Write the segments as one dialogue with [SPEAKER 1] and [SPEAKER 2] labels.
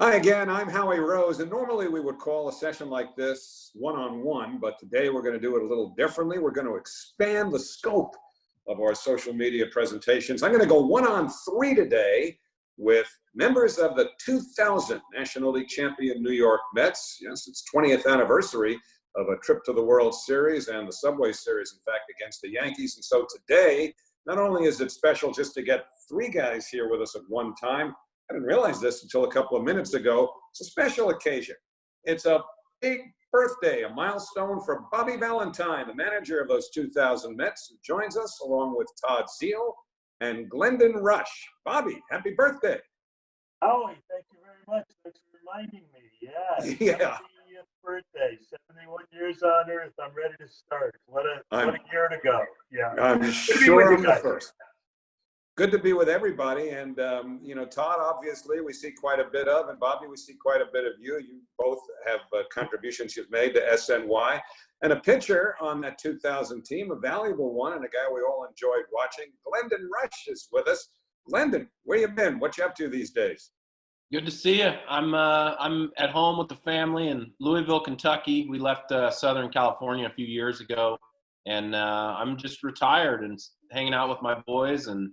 [SPEAKER 1] Hi again, I'm Howie Rose, and normally we would call a session like this one-on-one, but today we're going to do it a little differently. We're going to expand the scope of our social media presentations. I'm going to go one-on-three today with members of the 2000 National League champion New York Mets. Yes, it's 20th anniversary of a trip to the World Series and the Subway Series, in fact, against the Yankees. And so today, not only is it special just to get three guys here with us at one time, I didn't realize this until a couple of minutes ago. It's a special occasion. It's a big birthday, a milestone for Bobby Valentine, the manager of those 2000 Mets, who joins us along with Todd, Zeile, and Glendon Rusch. Bobby, happy birthday.
[SPEAKER 2] Howie, thank you very much. Thanks for reminding me. Yeah. 70th birthday, 71 years on Earth. I'm ready to start. What a year to go. Yeah.
[SPEAKER 1] I'm sure I'm the first. Good to be with everybody. And, Todd, obviously, we see quite a bit of, and Bobby, we see quite a bit of you. You both have contributions you've made to SNY. And a pitcher on that 2000 team, a valuable one, and a guy we all enjoyed watching. Glendon Rusch is with us. Glendon, where you been? What you up to these days?
[SPEAKER 3] Good to see you. I'm at home with the family in Louisville, Kentucky. We left Southern California a few years ago, and I'm just retired and hanging out with my boys and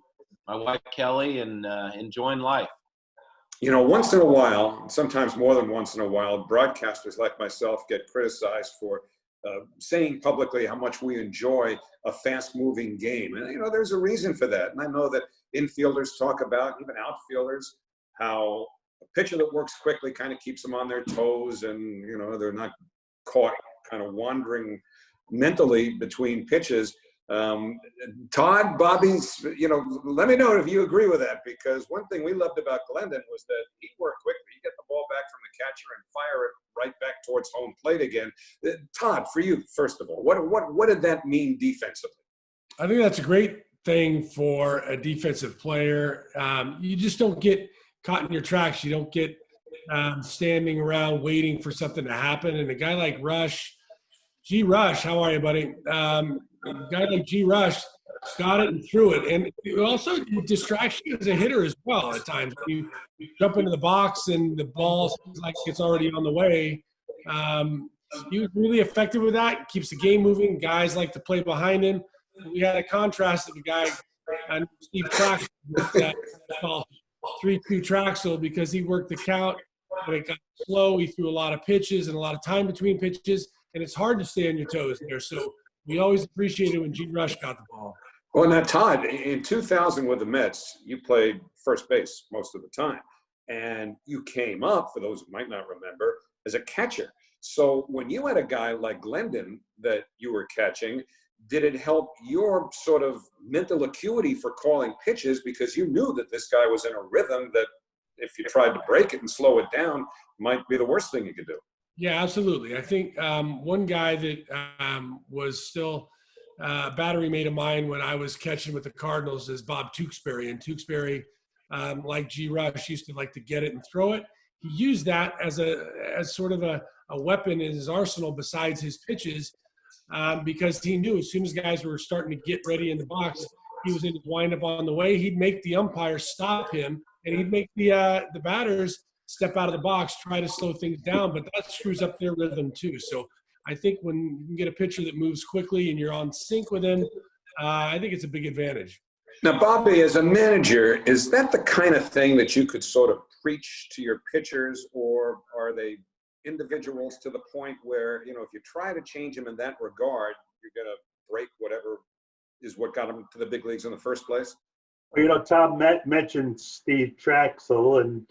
[SPEAKER 3] my wife, Kelly, and enjoying life.
[SPEAKER 1] You know, once in a while, sometimes more than once in a while, broadcasters like myself get criticized for saying publicly how much we enjoy a fast-moving game. And, there's a reason for that. And I know that infielders talk about, even outfielders, how a pitcher that works quickly kind of keeps them on their toes and, they're not caught kind of wandering mentally between pitches. Todd, Bobby, let me know if you agree with that, because one thing we loved about Glendon was that he worked quickly. He'd get the ball back from the catcher and fire it right back towards home plate again. Todd, for you, first of all, what did that mean defensively?
[SPEAKER 4] I think that's a great thing for a defensive player. You just don't get caught in your tracks. You don't get standing around waiting for something to happen. And a guy like Rush, G. Rush, how are you, buddy? A guy like G. Rush got it and threw it. And it also distracts you as a hitter as well at times. You jump into the box and the ball seems like it's already on the way. He was really effective with that. Keeps the game moving. Guys like to play behind him. We had a contrast of a guy, Steve Traxel, with 3-2 Traxel, because he worked the count. When it got slow, he threw a lot of pitches and a lot of time between pitches. And it's hard to stay on your toes there. So we always appreciated when G. Rush got the ball.
[SPEAKER 1] Well, now, Todd, in 2000 with the Mets, you played first base most of the time. And you came up, for those who might not remember, as a catcher. So when you had a guy like Glendon that you were catching, did it help your sort of mental acuity for calling pitches, because you knew that this guy was in a rhythm that if you tried to break it and slow it down might be the worst thing you could do? Yeah,
[SPEAKER 4] absolutely. I think one guy that was still a battery mate of mine when I was catching with the Cardinals is Bob Tewksbury. And Tewksbury, like G. Rush, used to like to get it and throw it. He used that as sort of a weapon in his arsenal besides his pitches, because he knew as soon as guys were starting to get ready in the box, he was in his windup on the way. He'd make the umpire stop him, and he'd make the batters step out of the box, try to slow things down, but that screws up their rhythm too. So I think when you can get a pitcher that moves quickly and you're on sync with him, I think it's a big advantage.
[SPEAKER 1] Now, Bobby, as a manager, is that the kind of thing that you could sort of preach to your pitchers, or are they individuals to the point where, if you try to change them in that regard, you're going to break whatever is what got them to the big leagues in the first place?
[SPEAKER 2] Well, Tom mentioned Steve Traxel, and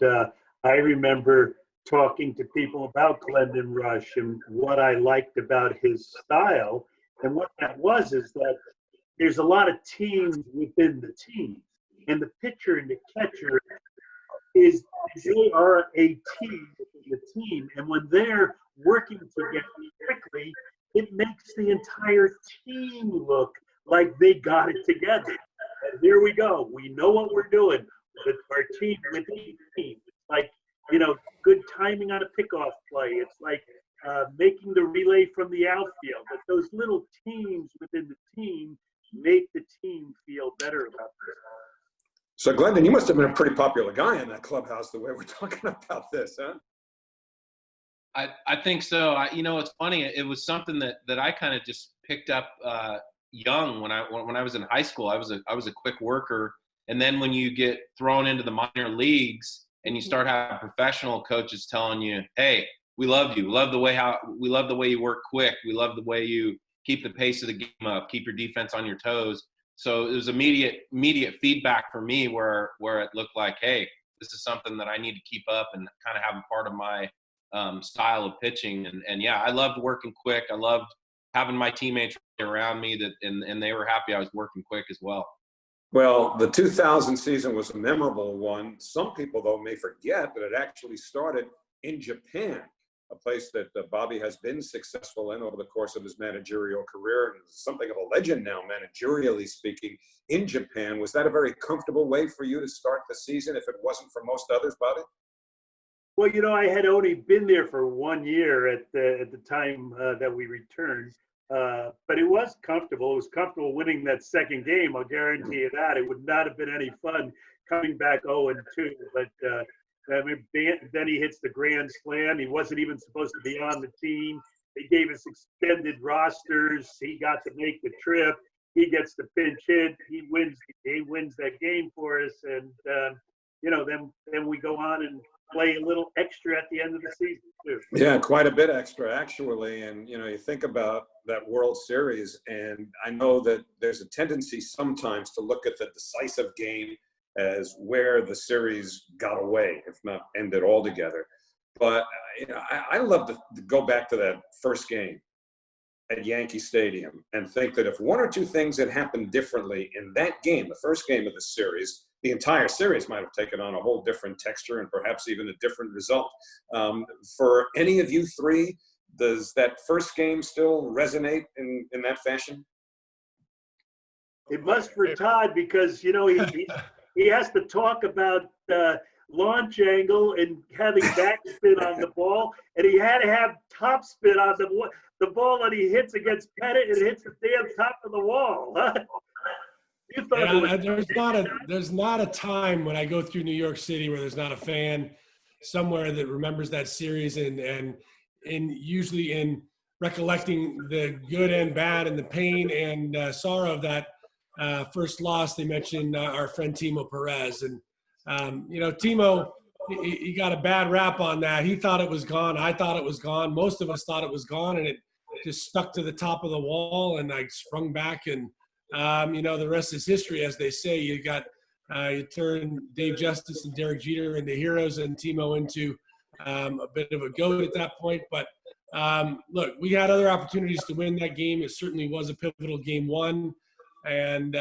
[SPEAKER 2] I remember talking to people about Glendon Rusch and what I liked about his style. And what that was is that there's a lot of teams within the team. And the pitcher and the catcher they are a team within the team. And when they're working together quickly, it makes the entire team look like they got it together. And here we go. We know what we're doing with our team within the team. Like, good timing on a pickoff play. It's like making the relay from the outfield. But those little teams within the team make the team feel better about this.
[SPEAKER 1] So, Glendon, you must have been a pretty popular guy in that clubhouse the way we're talking about this, huh?
[SPEAKER 3] I think so. It's funny. It was something that I kind of just picked up young when I was in high school. I was a quick worker, and then when you get thrown into the minor leagues and you start having professional coaches telling you, "Hey, we love you. We love the way you work quick. We love the way you keep the pace of the game up, keep your defense on your toes." So it was immediate feedback for me where it looked like, hey, this is something that I need to keep up and kind of have a part of my style of pitching. And yeah, I loved working quick. I loved having my teammates around me and they were happy I was working quick as well.
[SPEAKER 1] Well, the 2000 season was a memorable one. Some people, though, may forget that it actually started in Japan, a place that Bobby has been successful in over the course of his managerial career, and is something of a legend now, managerially speaking, in Japan. Was that a very comfortable way for you to start the season if it wasn't for most others, Bobby?
[SPEAKER 2] Well, I had only been there for 1 year at the time that we returned, but it was comfortable. It was comfortable winning that second game. I'll guarantee you that. It would not have been any fun coming back 0-2, but then he hits the grand slam. He wasn't even supposed to be on the team. They gave us extended rosters. He got to make the trip. He gets the pinch hit. He wins that game for us, and then we go on and play a little extra at the end of the season too.
[SPEAKER 1] Yeah, quite a bit extra actually. And you think about that World Series, and I know that there's a tendency sometimes to look at the decisive game as where the series got away, if not ended altogether. But I love to go back to that first game at Yankee Stadium and think that if one or two things had happened differently in that game, the first game of the series, the entire series might have taken on a whole different texture and perhaps even a different result. For any of you three, does that first game still resonate in that fashion?
[SPEAKER 2] It must for Todd, because he has to talk about launch angle and having backspin on the ball, and he had to have topspin on the ball that he hits against Pettit, and hits the damn top of the wall.
[SPEAKER 4] There's not a time when I go through New York City where there's not a fan somewhere that remembers that series and usually in recollecting the good and bad and the pain and sorrow of that first loss. They mentioned our friend Timo Perez, and Timo, he got a bad rap on that. He thought it was gone. I thought it was gone. Most of us thought it was gone, and it just stuck to the top of the wall, and I sprung back, and the rest is history, as they say. You turn Dave Justice and Derek Jeter into heroes and Timo into a bit of a goat at that point. But look, we had other opportunities to win that game. It certainly was a pivotal game one. And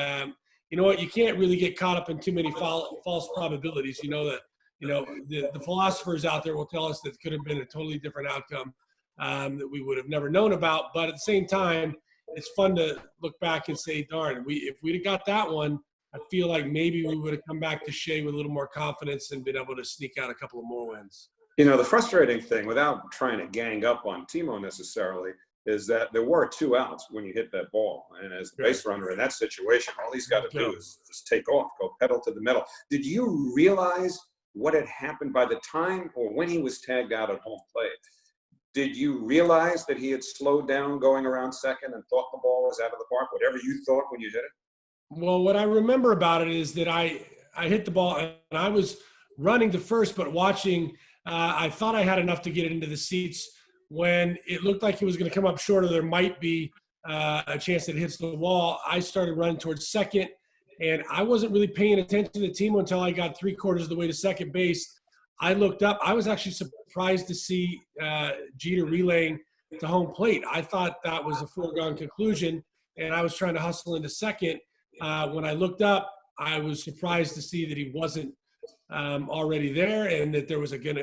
[SPEAKER 4] you know what? You can't really get caught up in too many false probabilities. The philosophers out there will tell us that it could have been a totally different outcome that we would have never known about. But at the same time, it's fun to look back and say, darn, if we'd have got that one, I feel like maybe we would have come back to Shea with a little more confidence and been able to sneak out a couple of more wins.
[SPEAKER 1] The frustrating thing, without trying to gang up on Timo necessarily, is that there were 2 outs when you hit that ball. And as the base runner in that situation, all he's got to do is just take off, go pedal to the metal. Did you realize what had happened by the time or when he was tagged out at home plate? Did you realize that he had slowed down going around second and thought the ball was out of the park, whatever you thought when you hit it?
[SPEAKER 4] Well, what I remember about it is that I hit the ball and I was running to first, but watching, I thought I had enough to get it into the seats. When it looked like he was going to come up short, or there might be a chance that it hits the wall, I started running towards second, and I wasn't really paying attention to Timo until I got 3/4 of the way to second base. I looked up. I was actually surprised to see Jeter relaying to home plate. I thought that was a foregone conclusion, and I was trying to hustle into second. When I looked up, I was surprised to see that he wasn't already there and that there was going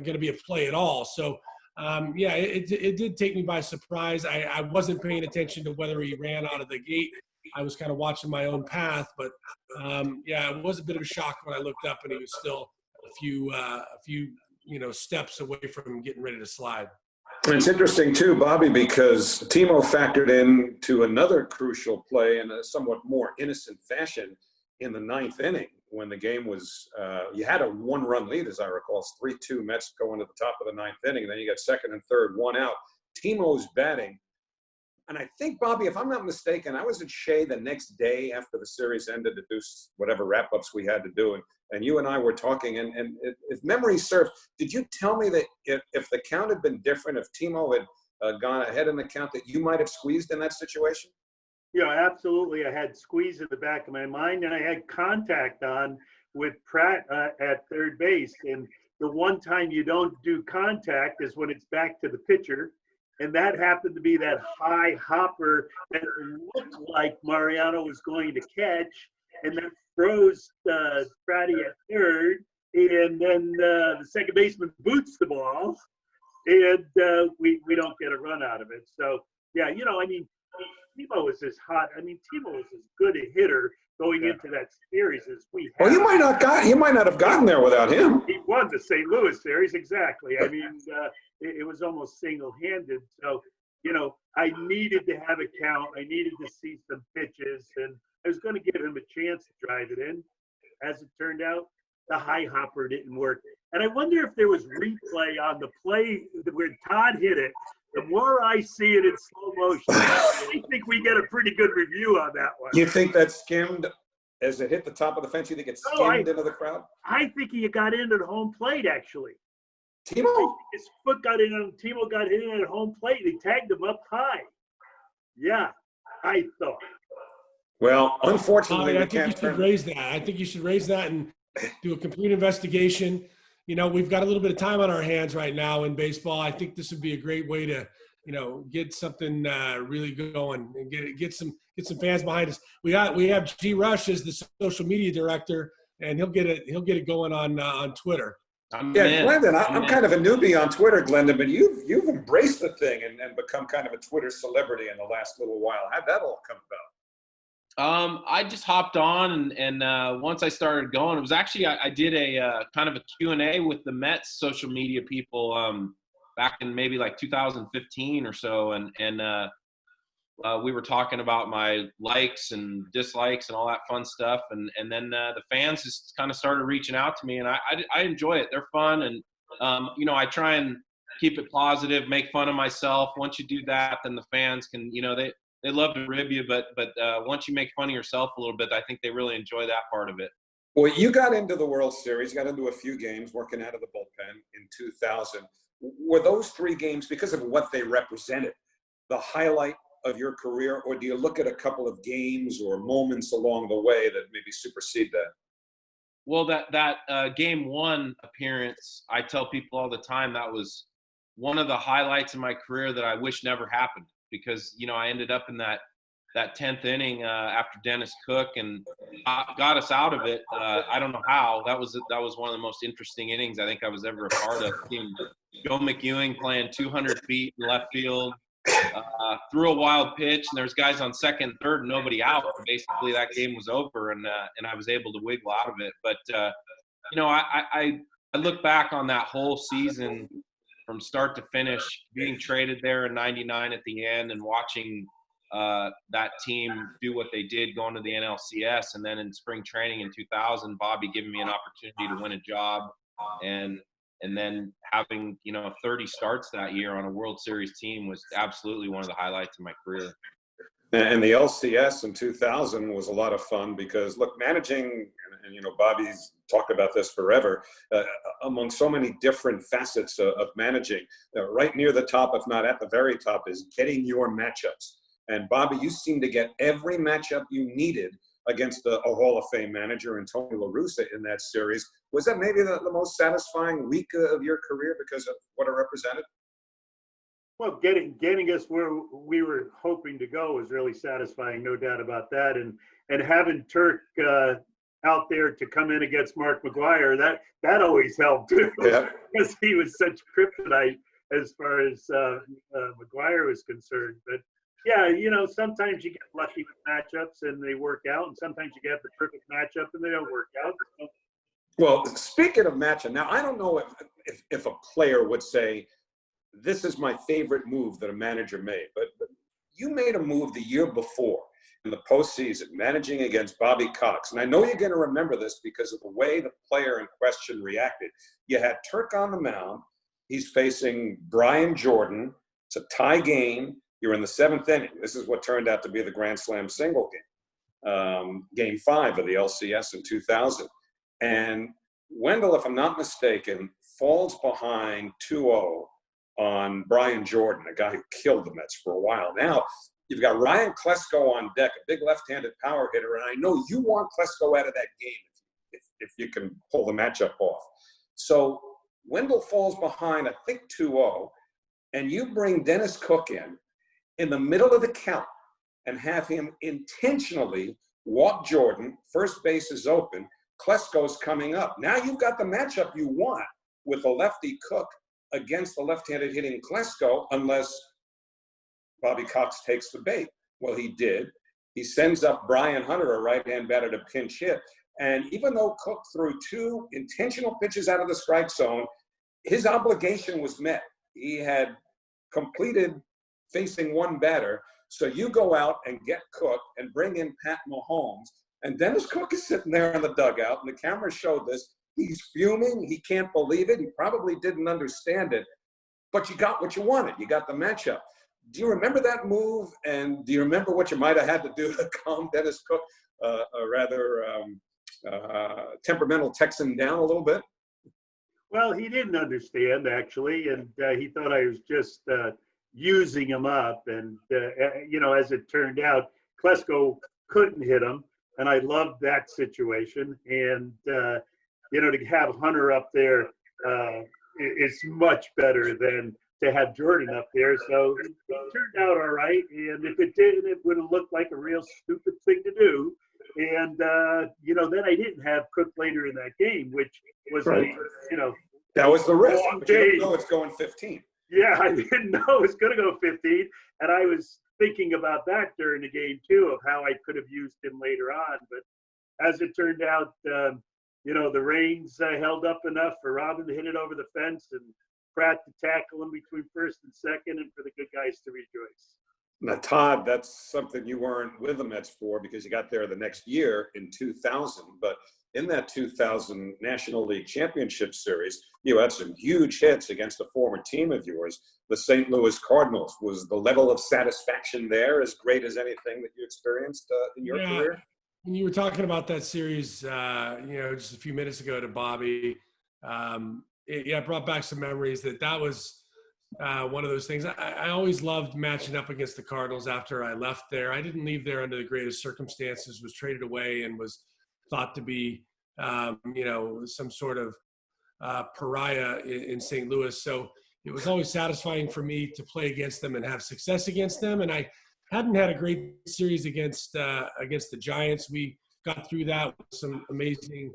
[SPEAKER 4] to be a play at all. So, it did take me by surprise. I wasn't paying attention to whether he ran out of the gate. I was kind of watching my own path, but it was a bit of a shock when I looked up and he was still a few steps away from getting ready to slide.
[SPEAKER 1] It's interesting too, Bobby, because Timo factored in to another crucial play in a somewhat more innocent fashion in the ninth inning when the game was, you had a 1-run lead, as I recall. It's 3-2 Mets going to the top of the ninth inning. And then you got second and third, 1 out. Timo's batting. And I think, Bobby, if I'm not mistaken, I was at Shea the next day after the series ended to do whatever wrap-ups we had to do. And you and I were talking. And if memory serves, did you tell me that if the count had been different, if Timo had gone ahead in the count, that you might have squeezed in that situation?
[SPEAKER 2] Yeah, absolutely. I had squeeze in the back of my mind, and I had contact on with Pratt at third base. And the one time you don't do contact is when it's back to the pitcher. And that happened to be that high hopper that looked like Mariano was going to catch. And that froze Pratty at third. And then the second baseman boots the ball. And we don't get a run out of it. So, yeah, I mean, Timo was as hot. I mean, Timo was as good a hitter going into that series as we had.
[SPEAKER 1] Well, you might not have gotten there without him.
[SPEAKER 2] He won the St. Louis series, exactly. I mean, it was almost single-handed. So, I needed to have a count. I needed to see some pitches, and I was going to give him a chance to drive it in. As it turned out, the high hopper didn't work. And I wonder if there was replay on the play where Todd hit it. The more I see it in slow motion, I think we get a pretty good review on that one.
[SPEAKER 1] You think that skimmed as it hit the top of the fence? You think it skimmed into the crowd?
[SPEAKER 2] I think he got into the home plate, actually.
[SPEAKER 1] Timo?
[SPEAKER 2] His foot got in on Timo, got in at home plate. They tagged him up high. Yeah, I thought.
[SPEAKER 1] Well, unfortunately,
[SPEAKER 4] I think you should raise that. I think you should raise that and do a complete investigation. We've got a little bit of time on our hands right now in baseball. I think this would be a great way to, get something really going and get some fans behind us. We have G. Rusch as the social media director, and he'll get it going on Twitter.
[SPEAKER 1] Glendon, I'm kind of a newbie on Twitter, Glendon, but you've embraced the thing and become kind of a Twitter celebrity in the last little while. How'd that all come about?
[SPEAKER 3] I just hopped on, and once I started going, it was actually I did a kind of a Q&A with the Mets social media people back in maybe like 2015 or so, and we were talking about my likes and dislikes and all that fun stuff, and then the fans just kind of started reaching out to me, and I enjoy it. They're fun, and I try and keep it positive, make fun of myself. Once you do that, then the fans can, they love to rib you, but once you make fun of yourself a little bit, I think they really enjoy that part of it.
[SPEAKER 1] Well, you got into the World Series, got into a few games working out of the bullpen in 2000. Were those 3 games, because of what they represented, the highlight of your career, or do you look at a couple of games or moments along the way that maybe supersede that?
[SPEAKER 3] Well, that Game 1 appearance, I tell people all the time, that was one of the highlights in my career that I wish never happened. Because, I ended up in that 10th inning after Dennis Cook and got us out of it. I don't know how. That was one of the most interesting innings I think I was ever a part of. Joe McEwing playing 200 feet in left field, threw a wild pitch, and there's guys on second, third, and nobody out. Basically, that game was over, and I was able to wiggle out of it. But I look back on that whole season from start to finish, being traded there in '99 at the end, and watching that team do what they did, going to the NLCS, and then in spring training in 2000, Bobby giving me an opportunity to win a job, and then having 30 starts that year on a World Series team was absolutely one of the highlights of my career.
[SPEAKER 1] And the LCS in 2000 was a lot of fun because, look, managing, and Bobby's talked about this forever, among so many different facets of managing, right near the top, if not at the very top, is getting your matchups. And Bobby, you seem to get every matchup you needed against a Hall of Fame manager in Tony La Russa in that series. Was that maybe the most satisfying week of your career because of what it represented?
[SPEAKER 2] Well, getting us where we were hoping to go was really satisfying, no doubt about that. And having Turk out there to come in against Mark McGwire, that always helped too, because he was such kryptonite as far as McGwire was concerned. But yeah, sometimes you get lucky with matchups and they work out, and sometimes you get the perfect matchup and they don't work out.
[SPEAKER 1] Well, speaking of matchup, now I don't know if a player would say, this is my favorite move that a manager made, but you made a move the year before in the postseason, managing against Bobby Cox. And I know you're going to remember this because of the way the player in question reacted. You had Turk on the mound. He's facing Brian Jordan. It's a tie game. You're in the 7th inning. This is what turned out to be the Grand Slam single game, Game 5 of the LCS in 2000. And Wendell, if I'm not mistaken, falls behind 2-0 on Brian Jordan, a guy who killed the Mets for a while. Now, you've got Ryan Klesko on deck, a big left-handed power hitter, and I know you want Klesko out of that game if you can pull the matchup off. So Wendell falls behind, I think, 2-0, and you bring Dennis Cook in the middle of the count and have him intentionally walk Jordan. First base is open. Klesko's coming up. Now you've got the matchup you want with the lefty Cook against the left-handed hitting Klesko, unless Bobby Cox takes the bait. Well, he did. He sends up Brian Hunter, a right-hand batter, to pinch hit. And even though Cook threw 2 intentional pitches out of the strike zone, his obligation was met. He had completed facing one batter. So you go out and get Cook and bring in Pat Mahomes. And Dennis Cook is sitting there in the dugout, and the camera showed this. He's fuming. He can't believe it. He probably didn't understand it. But you got what you wanted. You got the matchup. Do you remember that move? And do you remember what you might have had to do to calm Dennis Cook, a rather temperamental Texan, down a little bit?
[SPEAKER 2] Well, he didn't understand, actually, and he thought I was just using him up. And, as it turned out, Klesko couldn't hit him, and I loved that situation. And, to have Hunter up there is much better than to have Jordan up there. So it turned out all right. And if it didn't, it would have looked like a real stupid thing to do. And, then I didn't have Cook later in that game, which was,
[SPEAKER 1] right. That was the risk. But you don't know it's going 15.
[SPEAKER 2] Yeah, I didn't know it was going to go 15. And I was thinking about that during the game, too, of how I could have used him later on. But as it turned out, the reins held up enough for Robin to hit it over the fence and Pratt to tackle him between first and second, and for the good guys to rejoice.
[SPEAKER 1] Now, Todd, that's something you weren't with the Mets for because you got there the next year in 2000. But in that 2000 National League Championship Series, you had some huge hits against a former team of yours, the St. Louis Cardinals. Was the level of satisfaction there as great as anything that you experienced in your career?
[SPEAKER 4] When you were talking about that series, just a few minutes ago to Bobby, it brought back some memories that was one of those things. I always loved matching up against the Cardinals after I left there. I didn't leave there under the greatest circumstances, was traded away and was thought to be, some sort of pariah in St. Louis. So it was always satisfying for me to play against them and have success against them. And I hadn't had a great series against the Giants. We got through that with some amazing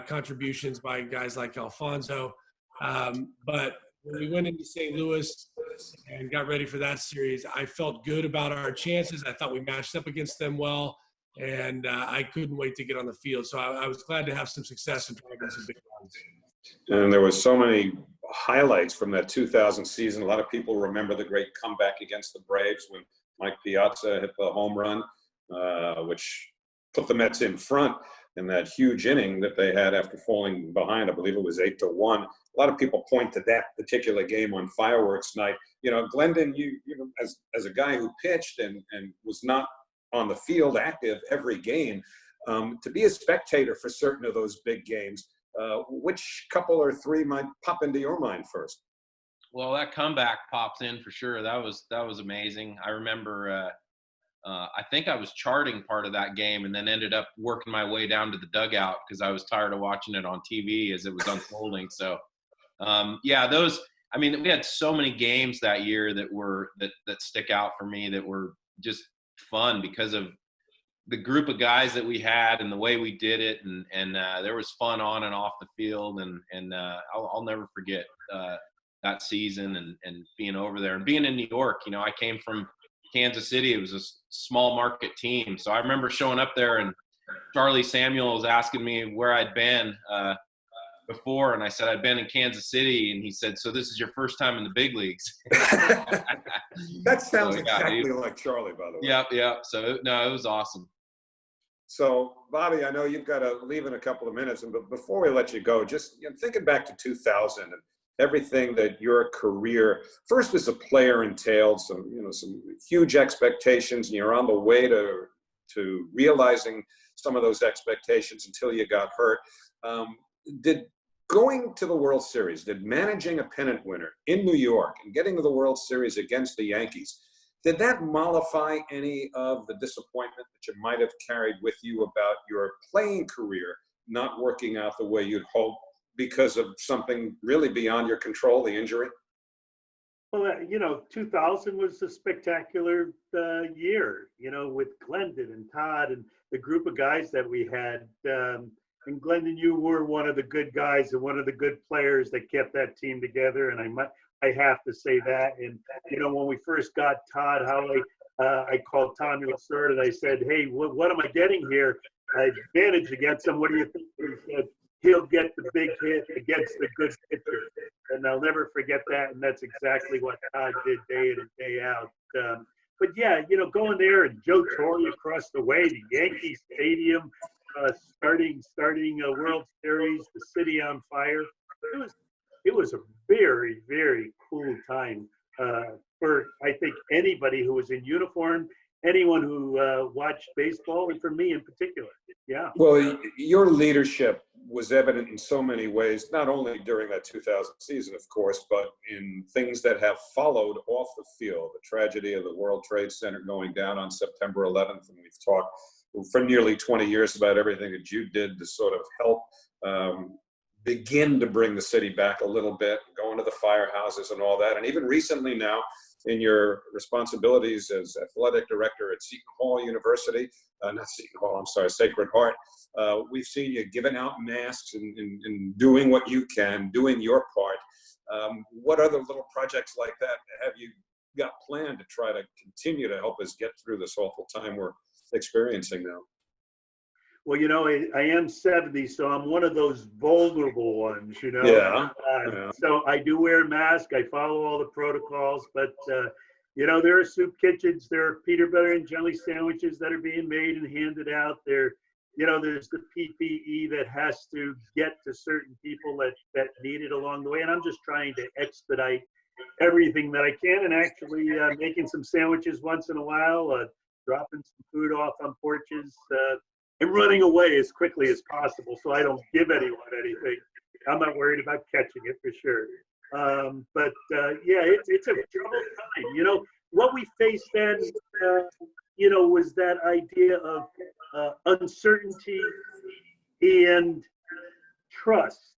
[SPEAKER 4] contributions by guys like Alfonso. But when we went into St. Louis and got ready for that series, I felt good about our chances. I thought we matched up against them well, and I couldn't wait to get on the field. So I was glad to have some success and drive some big runs.
[SPEAKER 1] And there was so many highlights from that 2000 season. A lot of people remember the great comeback against the Braves when Mike Piazza hit the home run, which put the Mets in front in that huge inning that they had after falling behind. I believe it was 8-1. A lot of people point to that particular game on fireworks night. Glendon, you as a guy who pitched and was not on the field active every game, to be a spectator for certain of those big games, which couple or three might pop into your mind first?
[SPEAKER 3] Well, that comeback pops in for sure. That was amazing. I remember I think I was charting part of that game and then ended up working my way down to the dugout because I was tired of watching it on TV as it was unfolding. So, we had so many games that year that stick out for me that were just fun because of the group of guys that we had and the way we did it. And there was fun on and off the field. And I'll never forget that season and being over there and being in New York. I came from Kansas City. It was a small market team. So I remember showing up there and Charlie Samuel was asking me where I'd been before, and I said I'd been in Kansas City, and he said, "So this is your first time in the big leagues?"
[SPEAKER 1] That sounds
[SPEAKER 3] So, yeah,
[SPEAKER 1] exactly like Charlie, by the way.
[SPEAKER 3] Yeah. So no, it was awesome.
[SPEAKER 1] So, Bobby, I know you've got to leave in a couple of minutes, but before we let you go, just thinking back to 2000 and everything that your career, first as a player, entailed, some huge expectations, and you're on the way to realizing some of those expectations until you got hurt. Did going to the World Series, did managing a pennant winner in New York and getting to the World Series against the Yankees, did that mollify any of the disappointment that you might have carried with you about your playing career not working out the way you'd hoped because of something really beyond your control, the injury?
[SPEAKER 2] Well, 2000 was a spectacular year, with Glendon and Todd and the group of guys that we had. And Glendon, you were one of the good guys and one of the good players that kept that team together. And I have to say that. And, when we first got Todd Howley, I called Tommy Lassard and I said, "Hey, what am I getting here? I managed against him. What do you think?" He said, "He'll get the big hit against the good pitcher." And I'll never forget that. And that's exactly what Todd did day in and day out. But yeah, going there and Joe Torre across the way, the Yankee Stadium, starting a World Series, the city on fire. It was a very, very cool time for, I think, anybody who was in uniform, anyone who watched baseball, and for me in particular. Yeah.
[SPEAKER 1] Well, your leadership was evident in so many ways, not only during that 2000 season, of course, but in things that have followed off the field. The tragedy of the World Trade Center going down on September 11th, and we've talked for nearly 20 years about everything that you did to sort of help begin to bring the city back a little bit, going to the firehouses and all that. And even recently now, in your responsibilities as athletic director at Seton Hall University, not Seton Hall, I'm sorry, Sacred Heart, we've seen you giving out masks and doing what you can, doing your part. What other little projects like that have you got planned to try to continue to help us get through this awful time we're experiencing now?
[SPEAKER 2] Well, I am 70, so I'm one of those vulnerable ones,
[SPEAKER 1] Yeah.
[SPEAKER 2] So I do wear a mask. I follow all the protocols, but, there are soup kitchens. There are peanut butter and jelly sandwiches that are being made and handed out there. There's the PPE that has to get to certain people that need it along the way. And I'm just trying to expedite everything that I can, and actually making some sandwiches once in a while, dropping some food off on porches, and running away as quickly as possible so I don't give anyone anything. I'm not worried about catching it for sure. But it's a troubled time. What we faced then, was that idea of uncertainty and trust.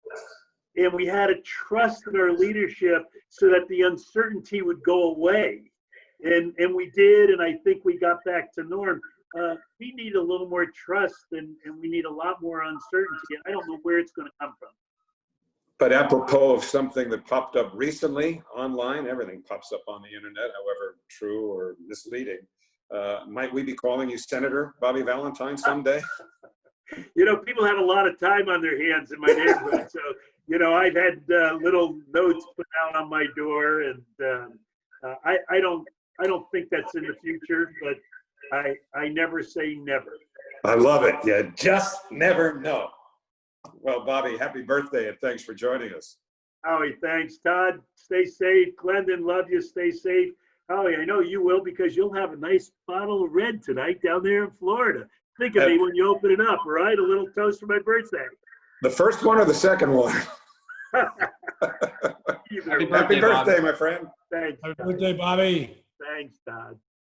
[SPEAKER 2] And we had to trust in our leadership so that the uncertainty would go away. And we did, and I think we got back to norm. We need a little more trust, and we need a lot more uncertainty. And I don't know where it's going to come from.
[SPEAKER 1] But apropos of something that popped up recently online, everything pops up on the internet, however true or misleading. Might we be calling you Senator Bobby Valentine someday?
[SPEAKER 2] People have a lot of time on their hands in my neighborhood. So, I've had little notes put out on my door, and I don't think that's in the future, but I never say never.
[SPEAKER 1] I love it. You just never know. Well, Bobby, happy birthday, and thanks for joining us.
[SPEAKER 2] Howie, thanks. Todd, stay safe. Glendon, love you. Stay safe. Howie, I know you will, because you'll have a nice bottle of red tonight down there in Florida. Think of me when you open it up, all right? A little toast for my birthday.
[SPEAKER 1] The first one or the second one?
[SPEAKER 3] Happy
[SPEAKER 1] Happy birthday,
[SPEAKER 3] Bobby.
[SPEAKER 1] my friend.
[SPEAKER 2] Thanks.
[SPEAKER 4] Happy birthday, Bobby.